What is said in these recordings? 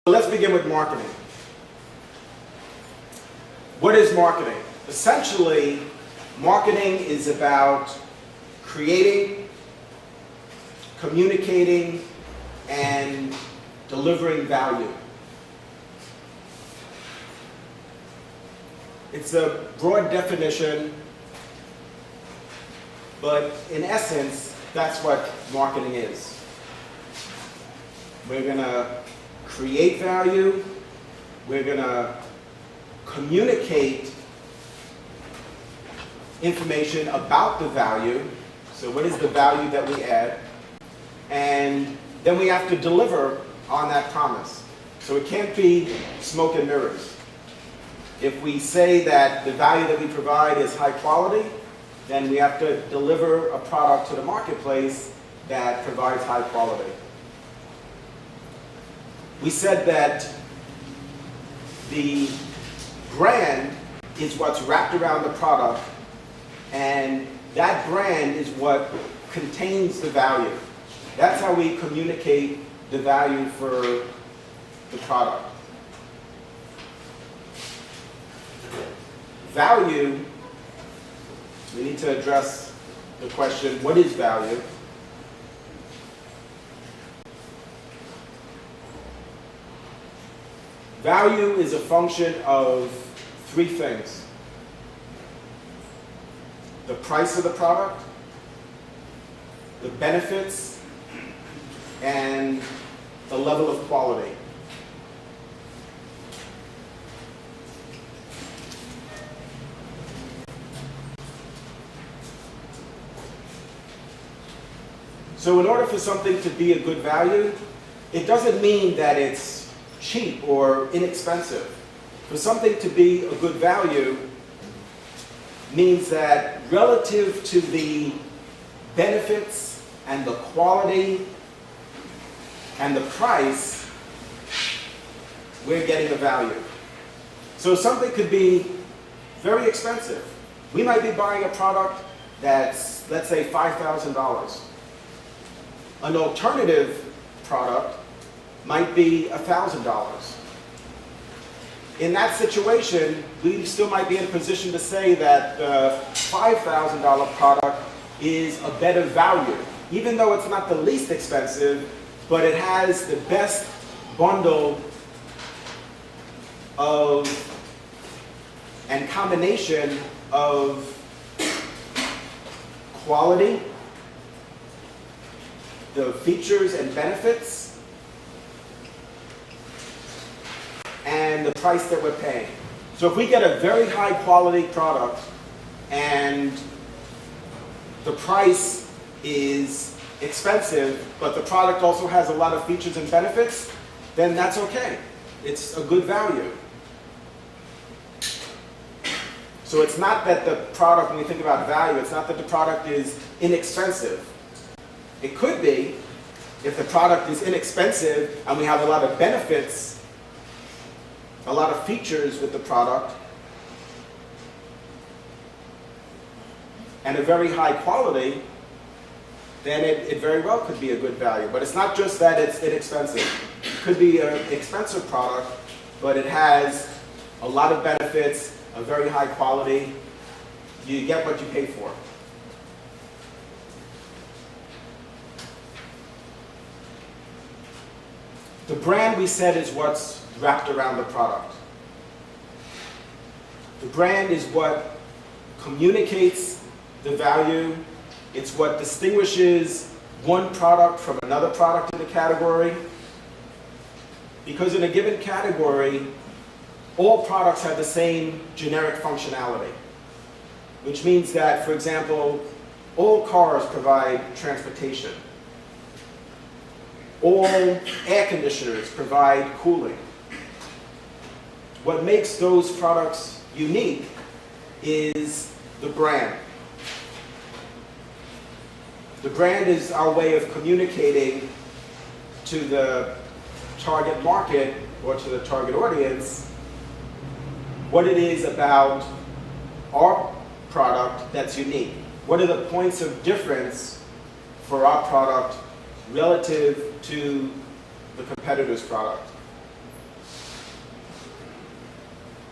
Let's begin with marketing. What is marketing? Essentially, marketing is about creating, communicating, and delivering value. It's a broad definition, but in essence, that's what marketing is. We're going to create value, we're going to communicate information about the value, so what is the value that we add, and then we have to deliver on that promise. So it can't be smoke and mirrors. If we say that the value that we provide is high quality, then we have to deliver a product to the marketplace that provides high quality. We said that the brand is what's wrapped around the product, and that brand is what contains the value. That's how we communicate the value for the product. Value, we need to address the question, what is value? Value is a function of three things: the price of the product, the benefits, and the level of quality. So in order for something to be a good value, it doesn't mean that it's cheap or inexpensive. For something to be a good value means that relative to the benefits and the quality and the price, we're getting a value. So something could be very expensive. We might be buying a product that's, let's say, $5,000. An alternative product might be $1,000. In that situation, we still might be in a position to say that the $5,000 product is a better value, even though it's not the least expensive, but it has the best bundle of and combination of quality, the features and benefits, and the price that we're paying. So if we get a very high quality product and the price is expensive, but the product also has a lot of features and benefits, then that's okay. It's a good value. So it's not that the product, when we think about value, it's not that the product is inexpensive. It could be if the product is inexpensive and we have a lot of benefits, a lot of features with the product, and a very high quality, then it very well could be a good value. But it's not just that it's inexpensive. It could be an expensive product, but it has a lot of benefits, a very high quality. You get what you pay for. The brand, we said, is what's wrapped around the product. The brand is what communicates the value. It's what distinguishes one product from another product in the category. Because in a given category, all products have the same generic functionality, which means that, for example, all cars provide transportation. All air conditioners provide cooling. What makes those products unique is the brand. The brand is our way of communicating to the target market or to the target audience what it is about our product that's unique. What are the points of difference for our product relative to the competitor's product?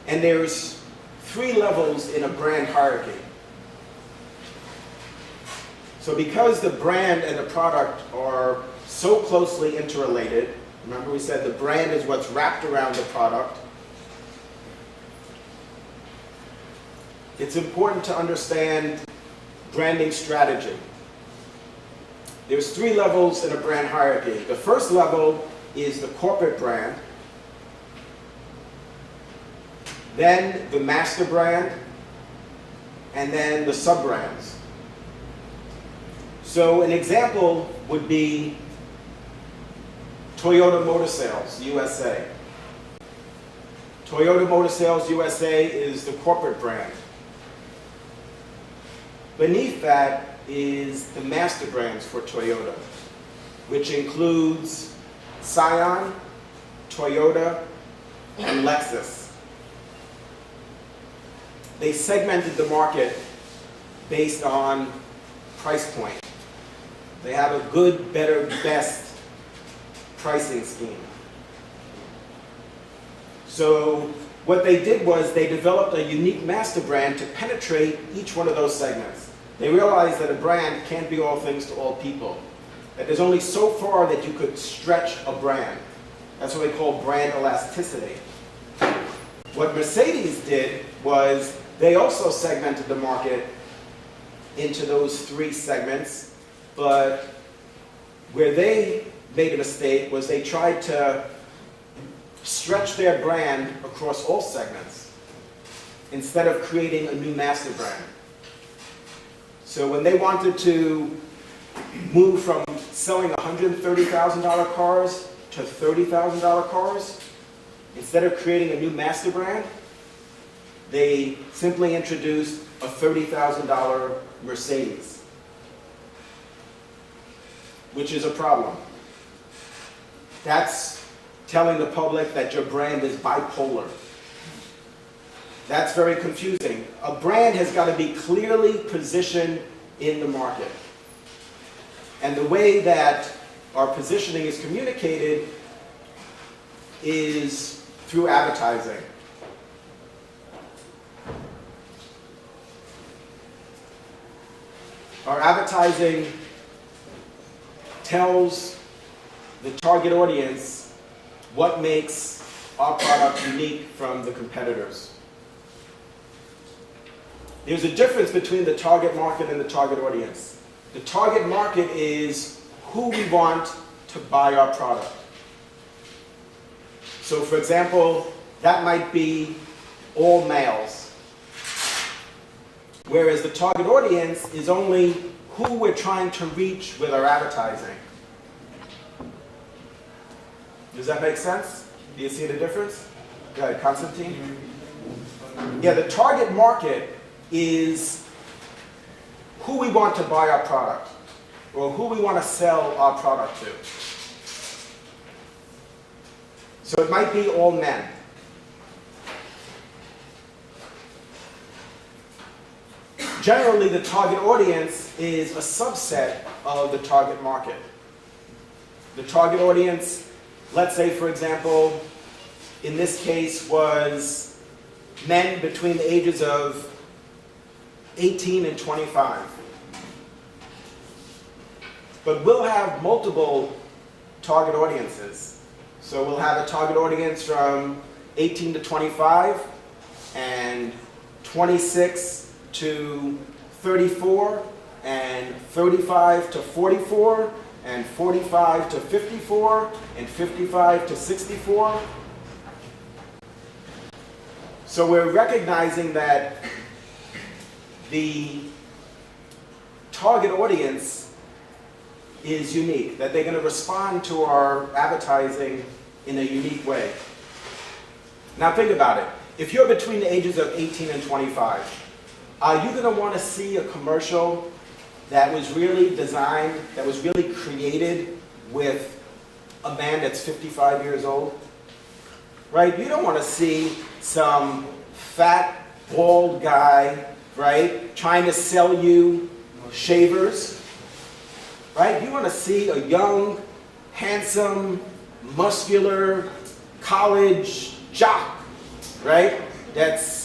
And there's 3 levels in a brand hierarchy. So because the brand and the product are so closely interrelated, remember we said the brand is what's wrapped around the product, it's important to understand branding strategy. There's 3 levels in a brand hierarchy. The first level is the corporate brand, then the master brand, and then the sub-brands. So an example would be Toyota Motor Sales USA. Toyota Motor Sales USA is the corporate brand. Beneath that is the master brands for Toyota, which includes Scion, Toyota, and Lexus. They segmented the market based on price point. They have a good, better, best pricing scheme. So what they did was they developed a unique master brand to penetrate each one of those segments. They realized that a brand can't be all things to all people. That there's only so far that you could stretch a brand. That's what they call brand elasticity. What Mercedes did was they also segmented the market into those 3 segments, but where they made a mistake was they tried to stretch their brand across all segments instead of creating a new master brand. So when they wanted to move from selling $130,000 cars to $30,000 cars, instead of creating a new master brand, they simply introduced a $30,000 Mercedes, which is a problem. That's telling the public that your brand is bipolar. That's very confusing. A brand has got to be clearly positioned in the market. And the way that our positioning is communicated is through advertising. Our advertising tells the target audience what makes our product unique from the competitors. There's a difference between the target market and the target audience. The target market is who we want to buy our product. So for example, that might be all males. Whereas the target audience is only who we're trying to reach with our advertising. Does that make sense? Do you see the difference? Go ahead, Constantine. Yeah, the target market is who we want to buy our product, or who we want to sell our product to. So it might be all men. Generally, the target audience is a subset of the target market. The target audience, let's say, for example, in this case was men between the ages of 18 and 25. But we'll have multiple target audiences. So we'll have a target audience from 18 to 25 and 26 to 34 and 35 to 44 and 45 to 54 and 55 to 64. So we're recognizing that the target audience is unique, that they're going to respond to our advertising in a unique way. Now think about it. If you're between the ages of 18 and 25, are you going to want to see a commercial that was really designed, that was really created with a man that's 55 years old? Right? You don't want to see some fat, bald guy, right, trying to sell you shavers. Right? You want to see a young, handsome, muscular, college jock, right? that's